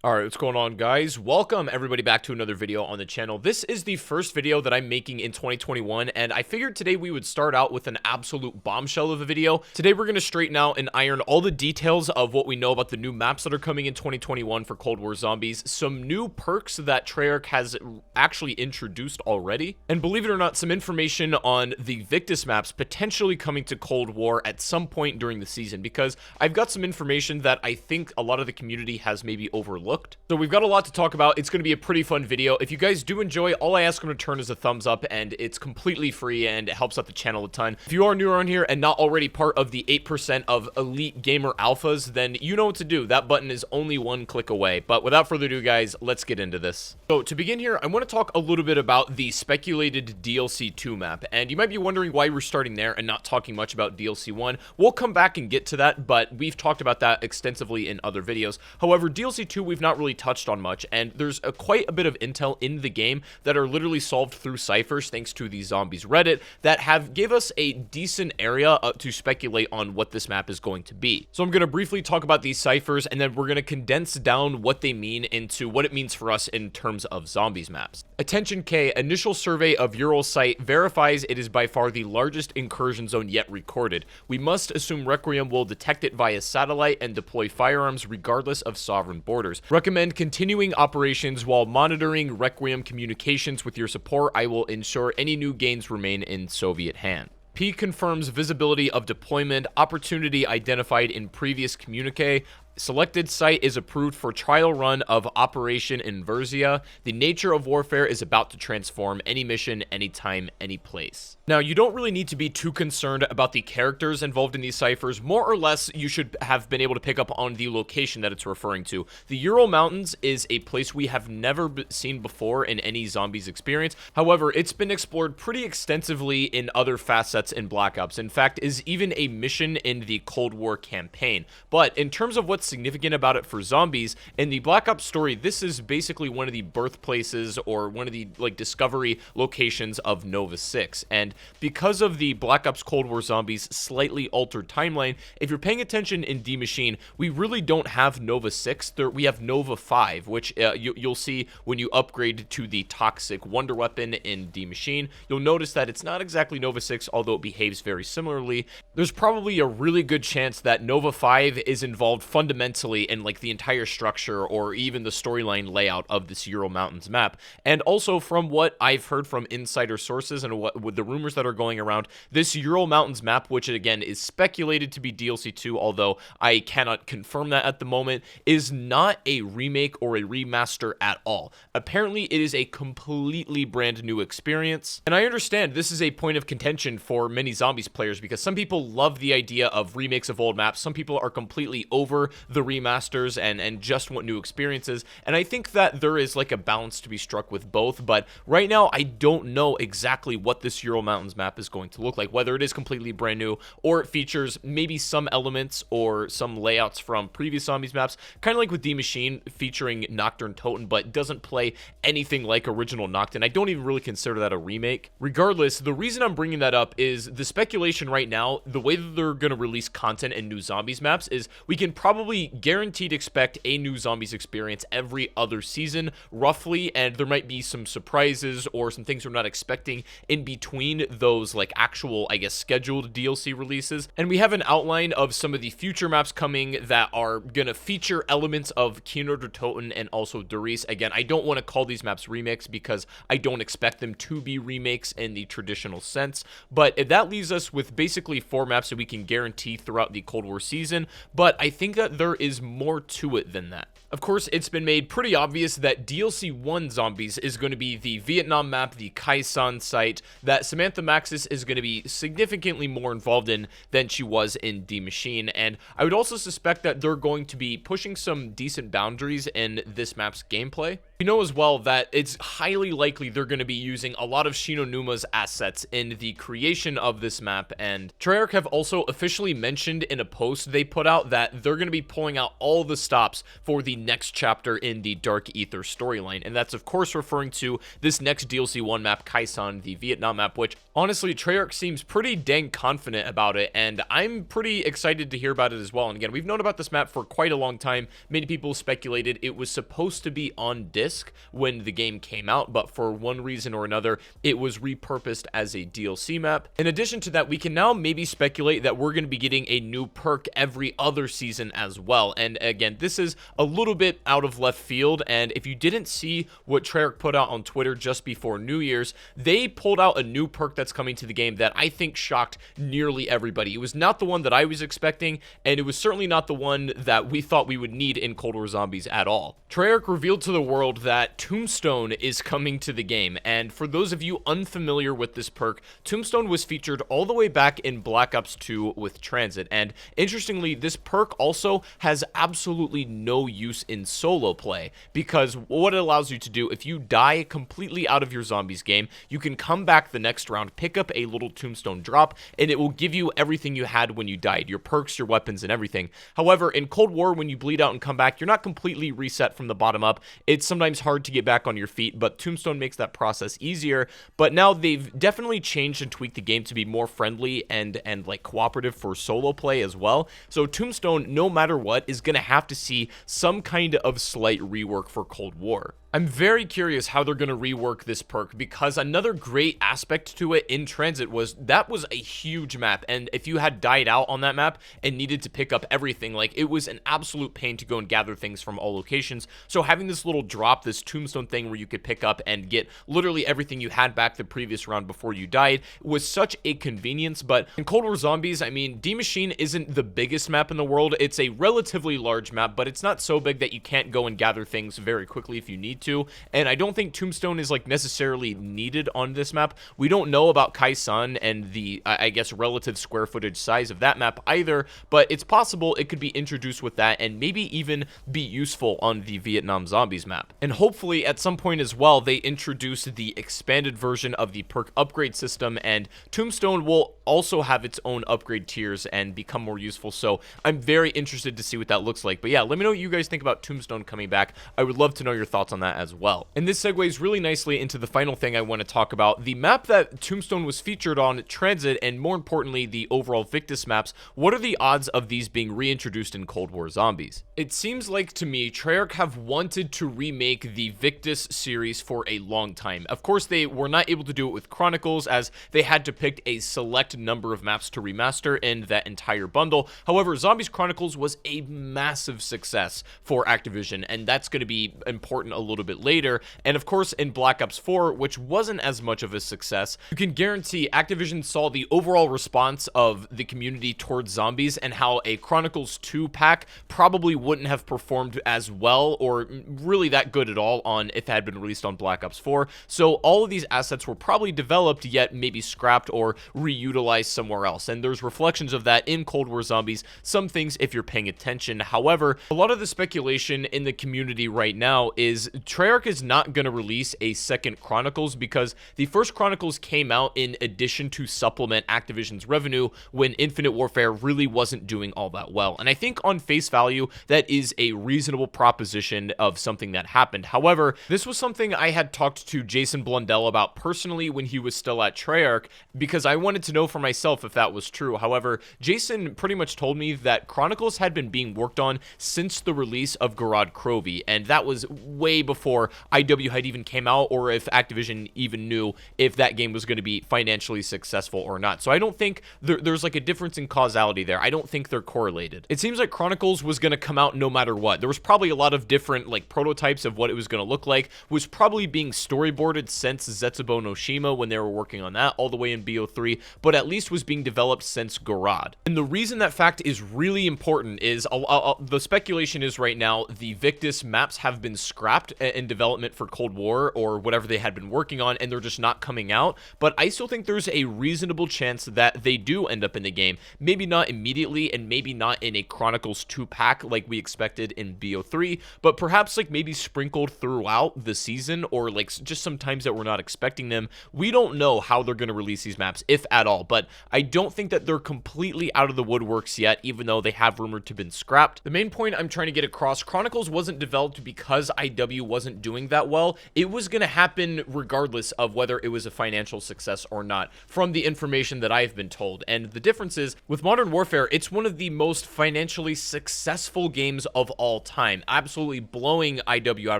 Alright, what's going on, guys? Welcome everybody back to another video on the channel. This is the first video that I'm making in 2021, and I figured today we would start out with an absolute bombshell of a video. Today we're going to straighten out and iron all the details of what we know about the new maps that are coming in 2021 for Cold War Zombies, some new perks that Treyarch has actually introduced already, and believe it or not, some information on the Victus maps potentially coming to Cold War at some point during the season, because I've got some information that I think a lot of the community has maybe overlooked. So we've got a lot to talk about. It's going to be a pretty fun video. If you guys do enjoy, all I ask in return is a thumbs up, and it's completely free and it helps out the channel a ton. If you are new around here and not already part of the 8% of elite gamer alphas, then you know what to do. That button is only one click away. But without further ado, guys, let's get into this. So to begin here, I want to talk a little bit about the speculated DLC 2 map, and you might be wondering why we're starting there and not talking much about DLC 1. We'll come back and get to that, but we've talked about that extensively in other videos. However, DLC 2 we've not really touched on much, and there's quite a bit of intel in the game that are literally solved through ciphers thanks to the Zombies Reddit that have gave us a decent area to speculate on what this map is going to be. So I'm going to briefly talk about these ciphers, and then we're going to condense down what they mean into what it means for us in terms of zombies maps. Attention K, initial survey of Ural site verifies it is by far the largest incursion zone yet recorded. We must assume Requiem will detect it via satellite and deploy firearms regardless of sovereign borders. Recommend continuing operations while monitoring Requiem communications. With your support, I will ensure any new gains remain in Soviet hand. P confirms visibility of deployment, opportunity identified in previous communique. Selected site is approved for trial run of Operation Inversia. The nature of warfare is about to transform. Any mission, anytime, any place. Now, you don't really need to be too concerned about the characters involved in these ciphers. More or less, you should have been able to pick up on the location that it's referring to. The Ural Mountains is a place we have never seen before in any Zombies experience. However, it's been explored pretty extensively in other facets in Black Ops. In fact, is even a mission in the Cold War campaign. But in terms of what's significant about it for zombies, in the Black Ops story, this is basically one of the birthplaces or one of the discovery locations of Nova 6. And because of the Black Ops Cold War Zombies slightly altered timeline, if you're paying attention in D Machine, we really don't have Nova 6. We have Nova 5, which you'll see when you upgrade to the Toxic Wonder Weapon in D Machine. You'll notice that it's not exactly Nova 6, although it behaves very similarly. There's probably a really good chance that Nova 5 is involved fundamentally in the entire structure or even the storyline layout of this Ural Mountains map. And also, from what I've heard from insider sources and what with the rumors that are going around, this Ural Mountains map, which again is speculated to be DLC 2, although I cannot confirm that at the moment, is not a remake or a remaster at all. Apparently it is a completely brand new experience, and I understand this is a point of contention for many Zombies players because some people love the idea of remakes of old maps, some people are completely over the remasters and just want new experiences, and I think that there is a balance to be struck with both. But right now I don't know exactly what this Ural Mountains map is going to look like, whether it is completely brand new or it features maybe some elements or some layouts from previous Zombies maps, kind of like with D Machine featuring Nocturne Totem, but doesn't play anything like original Nocturne. I don't even really consider that a remake. Regardless, the reason I'm bringing that up is the speculation right now, the way that they're going to release content in new Zombies maps is we can probably guaranteed expect a new Zombies experience every other season, roughly, and there might be some surprises or some things we're not expecting in between those actual, I guess, scheduled DLC releases. And we have an outline of some of the future maps coming that are gonna feature elements of Kino der Toten and also Der Riese. Again, I don't want to call these maps remakes because I don't expect them to be remakes in the traditional sense, but that leaves us with basically 4 maps that we can guarantee throughout the Cold War season. But I think that there is more to it than that. Of course, it's been made pretty obvious that DLC 1 Zombies is going to be the Vietnam map, the Kai San site, that Samantha Maxis is going to be significantly more involved in than she was in D Machine, and I would also suspect that they're going to be pushing some decent boundaries in this map's gameplay. We know as well that it's highly likely they're going to be using a lot of Shinonuma's assets in the creation of this map, and Treyarch have also officially mentioned in a post they put out that they're going to be pulling out all the stops for the next chapter in the Dark Aether storyline, and that's of course referring to this next DLC 1 map, Kai San, the Vietnam map, which Honestly, Treyarch seems pretty dang confident about it, and I'm pretty excited to hear about it as well. And again, we've known about this map for quite a long time. Many people speculated it was supposed to be on disc when the game came out, but for one reason or another, it was repurposed as a DLC map. In addition to that, we can now maybe speculate that we're going to be getting a new perk every other season as well. And again, this is a little bit out of left field, and if you didn't see what Treyarch put out on Twitter just before New Year's, they pulled out a new perk that's coming to the game that I think shocked nearly everybody. It was not the one that I was expecting, and it was certainly not the one that we thought we would need in Cold War Zombies at all. Treyarch revealed to the world that Tombstone is coming to the game, and for those of you unfamiliar with this perk, Tombstone was featured all the way back in Black Ops 2 with Transit, and interestingly, this perk also has absolutely no use in solo play, because what it allows you to do, if you die completely out of your zombies game, you can come back the next round, pick up a little Tombstone drop, and it will give you everything you had when you died, your perks, your weapons, and everything. However, in Cold War, when you bleed out and come back, you're not completely reset from the bottom up. It's sometimes hard to get back on your feet, but Tombstone makes that process easier. But now they've definitely changed and tweaked the game to be more friendly and like cooperative for solo play as well. So Tombstone, no matter what, is going to have to see some kind of slight rework for Cold War. I'm very curious how they're going to rework this perk, because another great aspect to it in Transit was that was a huge map, and if you had died out on that map and needed to pick up everything, like, it was an absolute pain to go and gather things from all locations. So having this little drop, this Tombstone thing where you could pick up and get literally everything you had back the previous round before you died was such a convenience. But in Cold War Zombies, I mean, D Machine isn't the biggest map in the world. It's a relatively large map, but it's not so big that you can't go and gather things very quickly if you need to, and I don't think Tombstone is like necessarily needed on this map. We don't know about Kai San and the I guess relative square footage size of that map either, but it's possible it could be introduced with that and maybe even be useful on the Vietnam Zombies map. And hopefully at some point as well they introduce the expanded version of the perk upgrade system, and Tombstone will also have its own upgrade tiers and become more useful. So I'm very interested to see what that looks like. But yeah, let me know what you guys think about Tombstone coming back. I would love to know your thoughts on that as well. And this segues really nicely into the final thing I want to talk about, the map that Tombstone was featured on, Transit, and more importantly, the overall Victus maps. What are the odds of these being reintroduced in Cold War Zombies? It seems like to me, Treyarch have wanted to remake the Victus series for a long time. Of course, they were not able to do it with Chronicles, as they had to pick a select number of maps to remaster in that entire bundle. However, Zombies Chronicles was a massive success for Activision, and that's going to be important a little bit later. And of course, in Black Ops 4, which wasn't as much of a success, you can guarantee Activision saw the overall response of the community towards zombies and how a Chronicles 2 pack probably wouldn't have performed as well or really that good at all on if it had been released on Black Ops 4. So all of these assets were probably developed yet maybe scrapped or reutilized somewhere else. And there's reflections of that in Cold War Zombies, some things if you're paying attention. However, a lot of the speculation in the community right now is Treyarch is not going to release a second Chronicles, because the first Chronicles came out in addition to supplement Activision's revenue when Infinite Warfare really wasn't doing all that well. And I think on face value, that is a reasonable proposition of something that happened. However, this was something I had talked to Jason Blundell about personally when he was still at Treyarch, because I wanted to know for myself if that was true. However, Jason pretty much told me that Chronicles had been being worked on since the release of Gorod Krovi, and that was way before IW had even came out, or if Activision even knew if that game was going to be financially successful or not. So I don't think there's like a difference in causality there. I don't think they're correlated. It seems like Chronicles was going to come out no matter what. There was probably a lot of different like prototypes of what it was going to look like, was probably being storyboarded since Zetsubo no Shima when they were working on that all the way in BO3, but at least was being developed since Gorod. And the reason that fact is really important is the speculation is right now the Victus maps have been scrapped in development for Cold War or whatever they had been working on, and they're just not coming out. But I still think there's a reasonable chance that they do end up in the game. Maybe not immediately, and maybe not in a Chronicles 2 pack like we expected in BO3, but perhaps like maybe sprinkled throughout the season, or like just some times that we're not expecting them. We don't know how they're going to release these maps, if at all, but I don't think that they're completely out of the woodworks yet, even though they have rumored to have been scrapped. The main point I'm trying to get across, Chronicles wasn't developed because IW wasn't wasn't doing that well, it was going to happen regardless of whether it was a financial success or not, from the information that I've been told. And the difference is, with Modern Warfare, it's one of the most financially successful games of all time, absolutely blowing IW out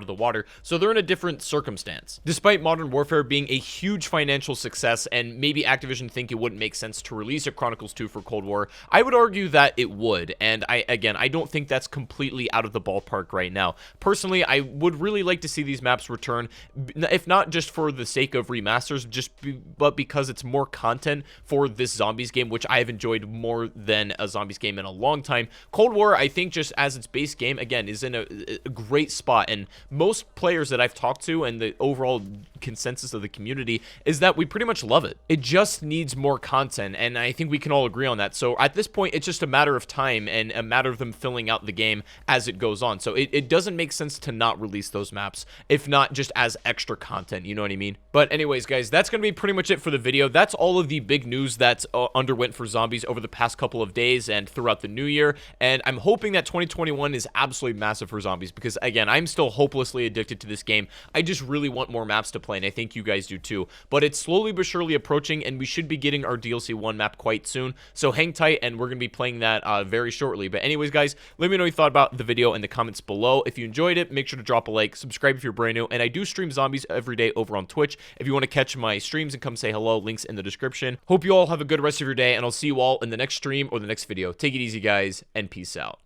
of the water, so they're in a different circumstance. Despite Modern Warfare being a huge financial success, and maybe Activision think it wouldn't make sense to release a Chronicles 2 for Cold War, I would argue that it would, and I don't think that's completely out of the ballpark right now. Personally, I would really like to see these maps return, if not just for the sake of remasters, but because it's more content for this Zombies game, which I have enjoyed more than a Zombies game in a long time. Cold War, I think, just as its base game, again, is in a great spot, and most players that I've talked to and the overall consensus of the community is that we pretty much love it. It just needs more content, and I think we can all agree on that. So at this point, it's just a matter of time and a matter of them filling out the game as it goes on. So it doesn't make sense to not release those maps, if not just as extra content, you know what I mean? But anyways, guys, that's going to be pretty much it for the video. That's all of the big news that's underwent for Zombies over the past couple of days and throughout the new year, and I'm hoping that 2021 is absolutely massive for Zombies, because again, I'm still hopelessly addicted to this game. I just really want more maps to play, and I think you guys do too. But it's slowly but surely approaching, and we should be getting our DLC 1 map quite soon, so hang tight, and we're going to be playing that very shortly. But anyways, guys, let me know what you thought about the video in the comments below. If you enjoyed it, make sure to drop a like, subscribe if you're brand new, and I do stream Zombies every day over on Twitch. If you want to catch my streams and come say hello, links in the description. Hope you all have a good rest of your day, and I'll see you all in the next stream or the next video. Take it easy, guys, and peace out.